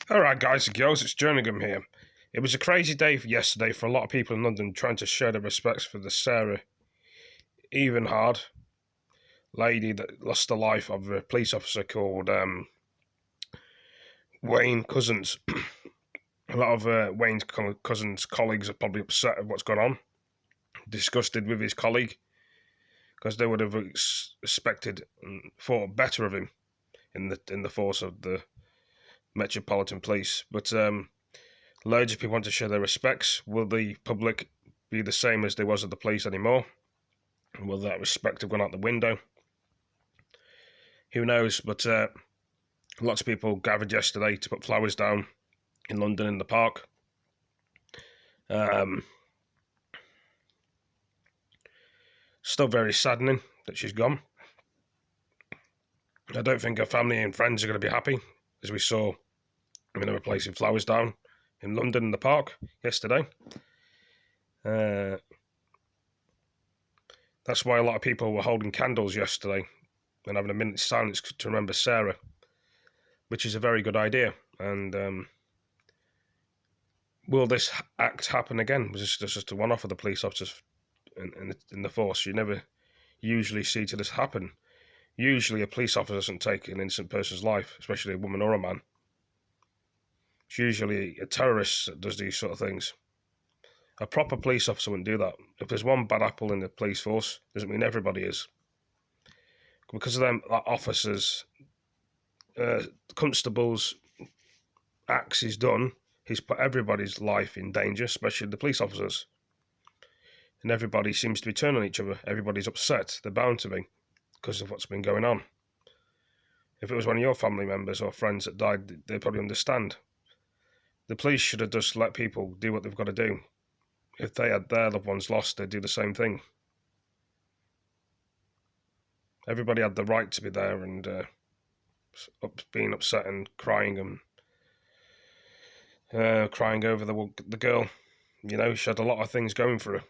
Alright guys and girls, it's Jerningham here. It was a crazy day yesterday for a lot of people in London trying to show their respects for the Sarah Everard lady that lost the life of a police officer called Wayne Cousins. A lot of Wayne's Cousins' colleagues are probably upset at what's gone on, disgusted with his colleague, because they would have expected and thought better of him in the force of the Metropolitan Police. But loads of people want to show their respects. Will the public be the same as they was at the police anymore? Will that respect have gone out the window? Who knows? But lots of people gathered yesterday to put flowers down in London in the park. Still very saddening that she's gone. I don't think her family and friends are going to be happy, as we saw when they were placing flowers down in London in the park yesterday. That's why a lot of people were holding candles yesterday and having a minute's silence to remember Sarah, which is a very good idea. And will this act happen again? Was this just a one-off of the police officers in the force? You never usually see this happen. Usually a police officer doesn't take an innocent person's life, especially a woman or a man. It's usually a terrorist that does these sort of things. A proper police officer wouldn't do that. If there's one bad apple in the police force, doesn't mean everybody is. Because of them officers, constables' acts he's done, he's put everybody's life in danger, especially the police officers. And everybody seems to be turning on each other. Everybody's upset. They're bound to be, because of what's been going on. If it was one of your family members or friends that died, they'd probably understand. The police should have just let people do what they've got to do. If they had their loved ones lost, they'd do the same thing. Everybody had the right to be there and being upset and crying and crying over the girl. You know, she had a lot of things going for her.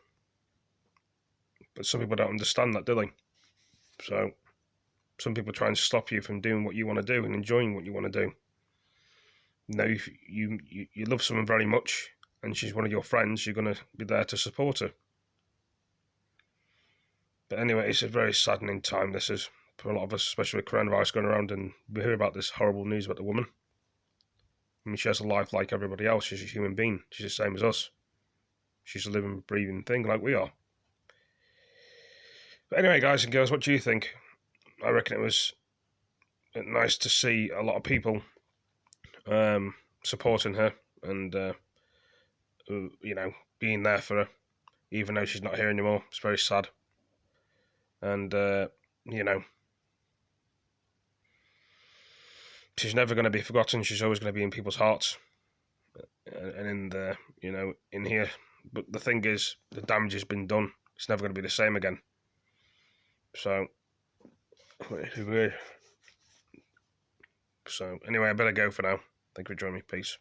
But some people don't understand that, do they? So some people try and stop you from doing what you want to do and enjoying what you want to do. You know, if you love someone very much and she's one of your friends, you're going to be there to support her. But anyway, it's a very saddening time, this is, for a lot of us, especially with coronavirus going around, and we hear about this horrible news about the woman. I mean, she has a life like everybody else. She's a human being. She's the same as us. She's a living, breathing thing like we are. But anyway, guys and girls, what do you think? I reckon it was nice to see a lot of people supporting her and, you know, being there for her, even though she's not here anymore. It's very sad. And, you know, she's never going to be forgotten. She's always going to be in people's hearts and in the, you know, in here. But the thing is, the damage has been done. It's never going to be the same again. So anyway, I better go for now. Thank you for joining me. Peace.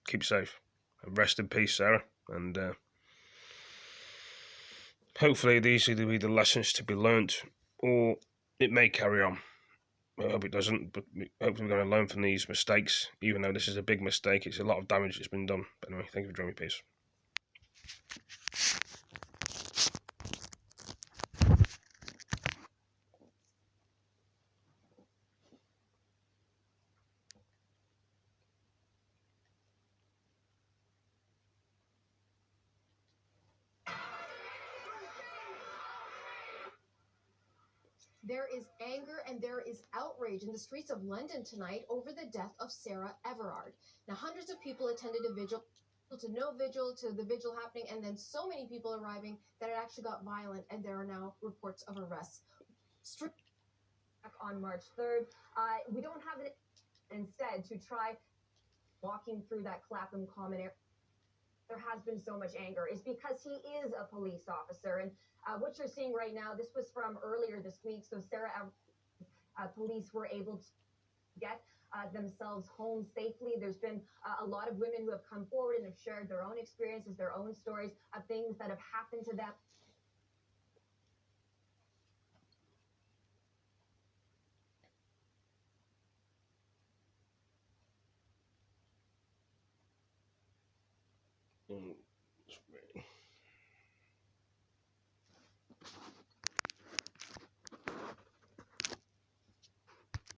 Keep safe. And rest in peace, Sarah. And hopefully these will be the lessons to be learnt, or it may carry on. I hope it doesn't, but hopefully we're going to learn from these mistakes, even though this is a big mistake. It's a lot of damage that's been done. But anyway, thank you for joining me. Peace. There is anger and there is outrage in the streets of London tonight over the death of Sarah Everard. Now, hundreds of people attended a vigil, to no vigil, to the vigil happening, and then so many people arriving that it actually got violent, and there are now reports of arrests. On March 3rd, we don't have it instead to try walking through that Clapham Common area. There has been so much anger is because he is a police officer. And what you're seeing right now, this was from earlier this week. So Sarah, police were able to get themselves home safely. There's been a lot of women who have come forward and have shared their own experiences, their own stories of things that have happened to them.